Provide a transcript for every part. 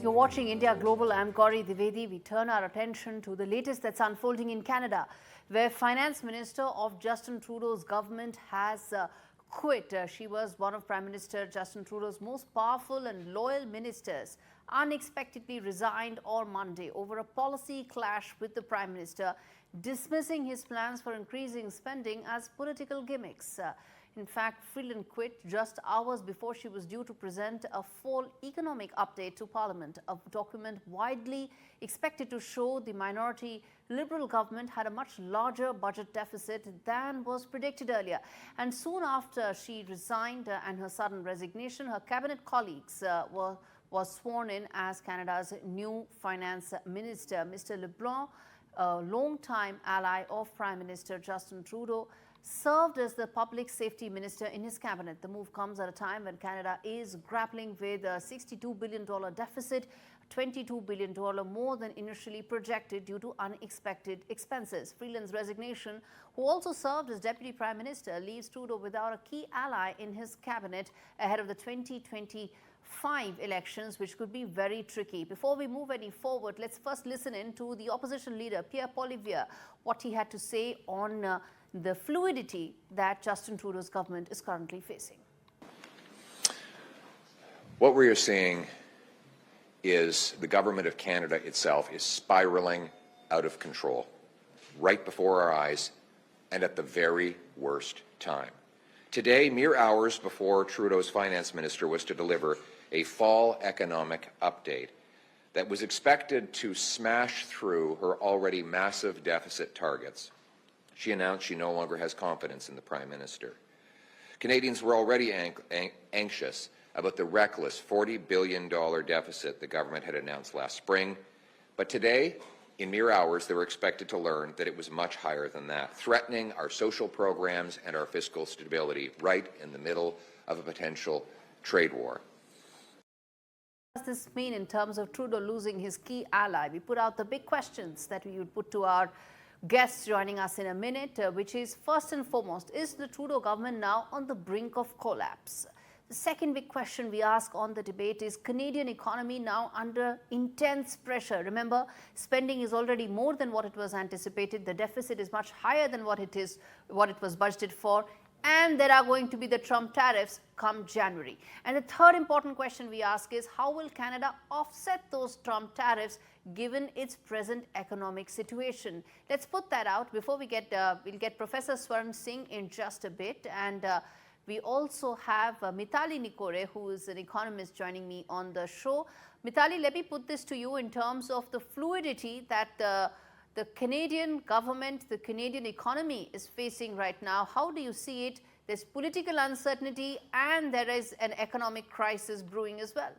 You're watching India Global. I'm Gaurie Dwivedi. We turn our attention to the latest that's unfolding in Canada, where Finance Minister of Justin Trudeau's government has quit. She was one of Prime Minister Justin Trudeau's most powerful and loyal ministers, unexpectedly resigned on Monday over a policy clash with the Prime Minister, dismissing his plans for increasing spending as political gimmicks. In fact, Freeland quit just hours before she was due to present a fall economic update to Parliament, a document widely expected to show the minority Liberal government had a much larger budget deficit than was predicted earlier. And soon after she resigned and her sudden resignation, her cabinet colleagues was sworn in as Canada's new Finance Minister. Mr. LeBlanc, a long-time ally of Prime Minister Justin Trudeau, served as the Public Safety Minister in his cabinet. The move comes at a time when Canada is grappling with a $62 billion deficit, $22 billion more than initially projected due to unexpected expenses. Freeland's resignation, who also served as Deputy Prime Minister, leaves Trudeau without a key ally in his cabinet ahead of the 2025 elections, which could be very tricky. Before we move any forward, let's first listen in to the opposition leader, Pierre Poilievre, what he had to say on the fluidity that Justin Trudeau's government is currently facing. What we are seeing is the government of Canada itself is spiraling out of control right before our eyes and at the very worst time. Today, mere hours before Trudeau's finance minister was to deliver a fall economic update that was expected to smash through her already massive deficit targets, she announced she no longer has confidence in the Prime Minister. Canadians were already anxious about the reckless $40 billion deficit the government had announced last spring, but today, in mere hours, they were expected to learn that it was much higher than that, threatening our social programs and our fiscal stability right in the middle of a potential trade war. What does this mean in terms of Trudeau losing his key ally? We put out the big questions that we would put to our guests joining us in a minute, which is first and foremost, is the Trudeau government now on the brink of collapse? The second big question we ask on the debate is Canadian economy now under intense pressure. Remember, spending is already more than what it was anticipated. The deficit is much higher than what it was budgeted for. And there are going to be the Trump tariffs come January. And the third important question we ask is how will Canada offset those Trump tariffs given its present economic situation? Let's put that out. Before we get, we'll get Professor Swaran Singh in just a bit. And we also have Mitali Nikore, who is an economist, joining me on the show. Mitali, let me put this to you in terms of the fluidity that the Canadian government, the Canadian economy is facing right now. How do you see it? There's political uncertainty and there is an economic crisis brewing as well.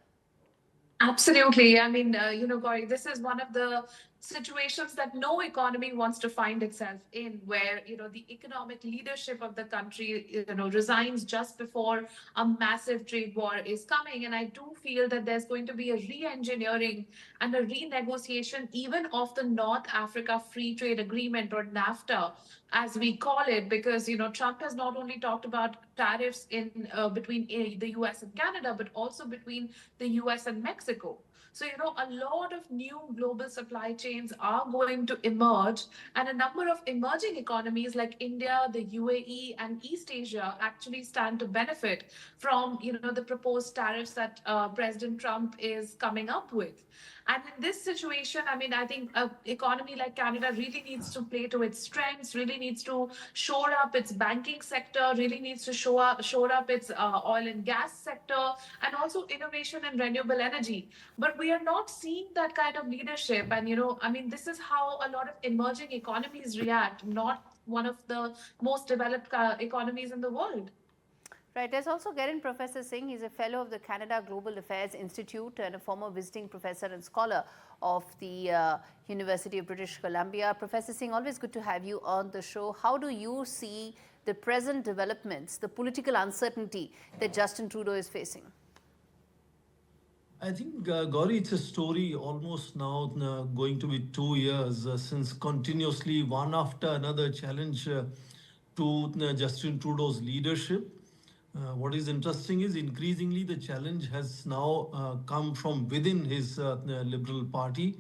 Absolutely. I mean, Gaurie, this is one of the situations that no economy wants to find itself in, where, the economic leadership of the country, resigns just before a massive trade war is coming. And I do feel that there's going to be a re-engineering and a renegotiation even of the North Africa Free Trade Agreement, or NAFTA, as we call it, because, Trump has not only talked about tariffs in between the US and Canada, but also between the US and Mexico. So, a lot of new global supply chains are going to emerge, and a number of emerging economies like India, the UAE, and East Asia actually stand to benefit from, the proposed tariffs that President Trump is coming up with. And in this situation, I think an economy like Canada really needs to play to its strengths, really needs to shore up its banking sector, really needs to shore up its oil and gas sector, and also innovation and renewable energy. But we are not seeing that kind of leadership. And, this is how a lot of emerging economies react, not one of the most developed economies in the world. Right. Let's also get in Professor Singh. He's a fellow of the Canada Global Affairs Institute and a former visiting professor and scholar of the University of British Columbia. Professor Singh, always good to have you on the show. How do you see the present developments, the political uncertainty that Justin Trudeau is facing? I think, Gaurie, it's a story almost now going to be 2 years since continuously one after another challenge to Justin Trudeau's leadership. What is interesting is increasingly the challenge has now come from within his Liberal Party.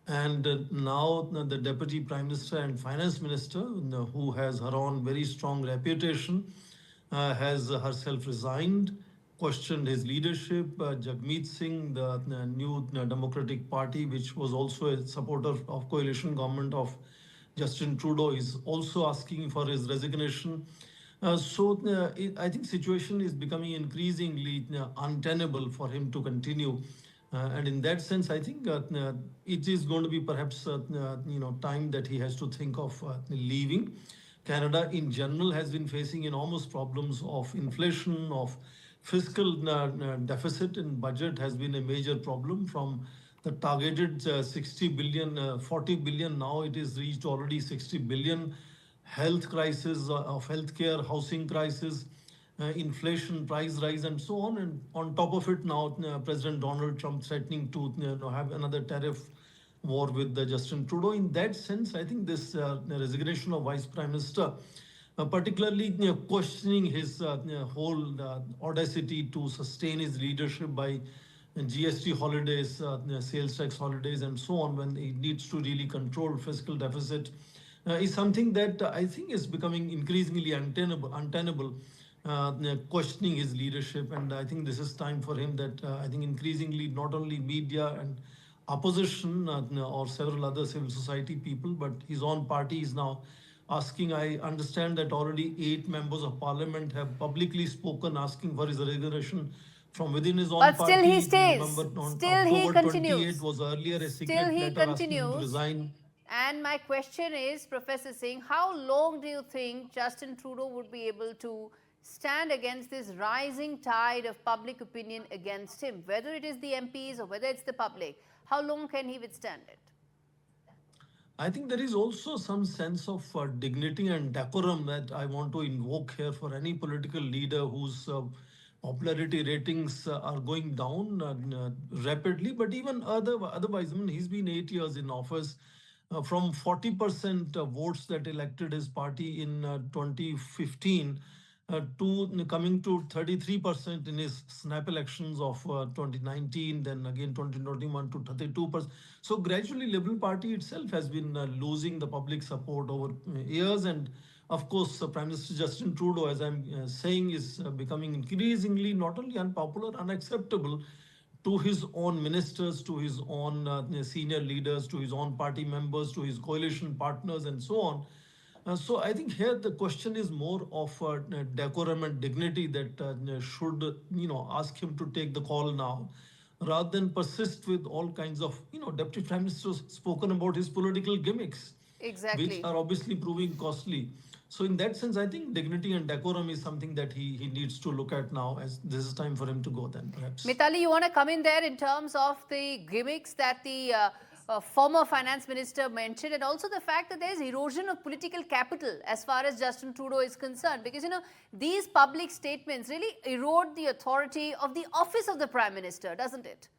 And now the Deputy Prime Minister and Finance Minister, who has her own very strong reputation, has herself resigned, questioned his leadership. Jagmeet Singh, the new Democratic Party, which was also a supporter of coalition government of Justin Trudeau, is also asking for his resignation. I think situation is becoming increasingly untenable for him to continue. And in that sense, I think it is going to be perhaps time that he has to think of leaving. Canada in general has been facing enormous problems of inflation, of fiscal deficit, and budget has been a major problem from the targeted 60 billion, 40 billion. Now it is reached already 60 billion. Health crisis of healthcare, housing crisis, inflation, price rise, and so on. And on top of it, now President Donald Trump threatening to have another tariff war with Justin Trudeau. In that sense, I think this resignation of Vice Prime Minister, particularly questioning his whole audacity to sustain his leadership by GST holidays, sales tax holidays, and so on, when he needs to really control fiscal deficit, is something that I think is becoming increasingly untenable, questioning his leadership. And I think this is time for him that I think increasingly not only media and opposition or several other civil society people, but his own party is now asking. I understand that already 8 members of parliament have publicly spoken asking for his resignation from within his own But party. still he stays. Remember, on Still he October continues. 28 was earlier a Still secret he letter asking him to continues. resign. And my question is, Professor Singh, how long do you think Justin Trudeau would be able to stand against this rising tide of public opinion against him, whether it is the MPs or whether it's the public? How long can he withstand it? I think there is also some sense of dignity and decorum that I want to invoke here for any political leader whose popularity ratings are going down rapidly. But even otherwise, I mean, he's been 8 years in office. From 40% votes that elected his party in 2015 to coming to 33% in his snap elections of 2019, then again 2021 to 32%. So gradually Liberal Party itself has been losing the public support over years. And of course, Prime Minister Justin Trudeau, as I'm saying, is becoming increasingly not only unpopular, unacceptable to his own ministers, to his own senior leaders, to his own party members, to his coalition partners, and so on. So I think here the question is more of decorum and dignity that should ask him to take the call now, rather than persist with all kinds of Deputy Prime Minister spoken about his political gimmicks, which Exactly. are obviously proving costly. So in that sense, I think dignity and decorum is something that he needs to look at now, as this is time for him to go then, perhaps. Mitali, you want to come in there in terms of the gimmicks that the former finance minister mentioned, and also the fact that there is erosion of political capital as far as Justin Trudeau is concerned, because these public statements really erode the authority of the office of the Prime Minister, doesn't it?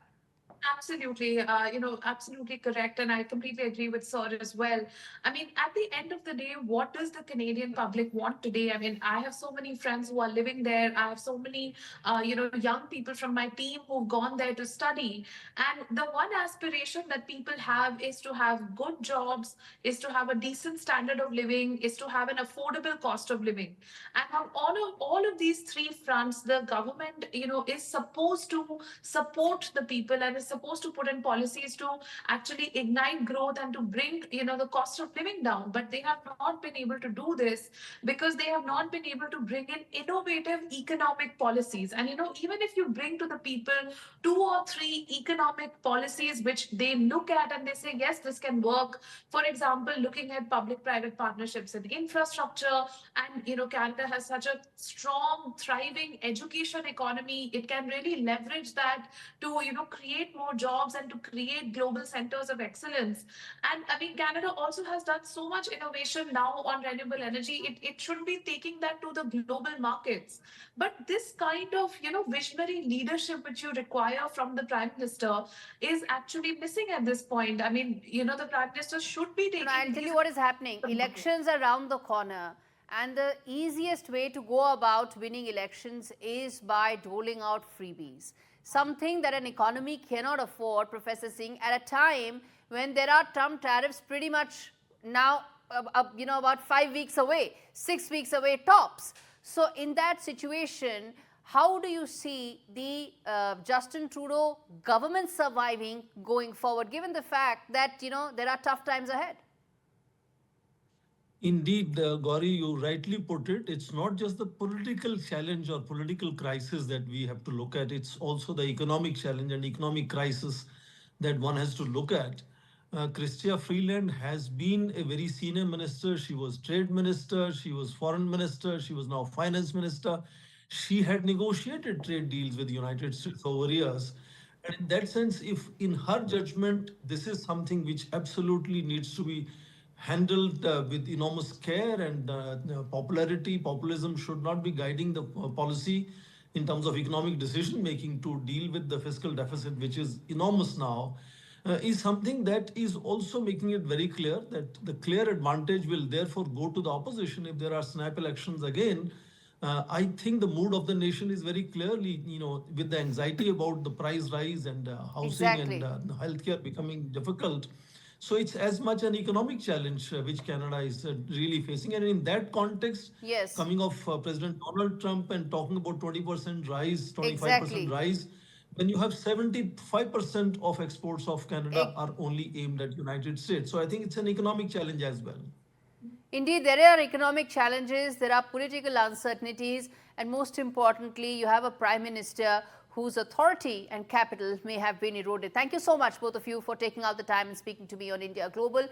Absolutely, absolutely correct. And I completely agree with Sir as well. I mean, at the end of the day, what does the Canadian public want today? I mean, I have so many friends who are living there. I have so many, young people from my team who've gone there to study. And the one aspiration that people have is to have good jobs, is to have a decent standard of living, is to have an affordable cost of living. And on all of these 3 fronts, the government, is supposed to support the people and is supposed to put in policies to actually ignite growth and to bring, the cost of living down. But they have not been able to do this because they have not been able to bring in innovative economic policies. And, even if you bring to the people 2 or 3 economic policies which they look at and they say, yes, this can work. For example, looking at public-private partnerships in infrastructure, and, Canada has such a strong, thriving education economy. It can really leverage that to, create more jobs and to create global centers of excellence. And I mean, Canada also has done so much innovation now on renewable energy. It should be taking that to the global markets. But this kind of, visionary leadership which you require from the Prime Minister is actually missing at this point. I mean, the Prime Minister should be taking. I'll tell you what is happening. Elections are around the corner. and the easiest way to go about winning elections is by doling out freebies. Something that an economy cannot afford, Professor Singh, at a time when there are Trump tariffs pretty much now, about 5 weeks away, 6 weeks away tops. So in that situation, how do you see the Justin Trudeau government surviving going forward, given the fact that, there are tough times ahead? Indeed, Gaurie, you rightly put it. It's not just the political challenge or political crisis that we have to look at. It's also the economic challenge and economic crisis that one has to look at. Chrystia Freeland has been a very senior minister. She was trade minister, she was foreign minister, she was now finance minister. She had negotiated trade deals with the United States over years. And in that sense, if in her judgment, this is something which absolutely needs to be handled with enormous care and popularity. Populism should not be guiding the policy in terms of economic decision making to deal with the fiscal deficit, which is enormous now, is something that is also making it very clear that the clear advantage will therefore go to the opposition if there are snap elections again. I think the mood of the nation is very clearly, with the anxiety about the price rise and housing Exactly. and healthcare becoming difficult. So it's as much an economic challenge which Canada is really facing. And in that context, Yes, coming off President Donald Trump and talking about 20% rise, 25% exactly. rise, when you have 75% of exports of Canada are only aimed at United States. So I think it's an economic challenge as well. Indeed, there are economic challenges, there are political uncertainties, and most importantly, you have a Prime Minister whose authority and capital may have been eroded. Thank you so much, both of you, for taking out the time and speaking to me on India Global.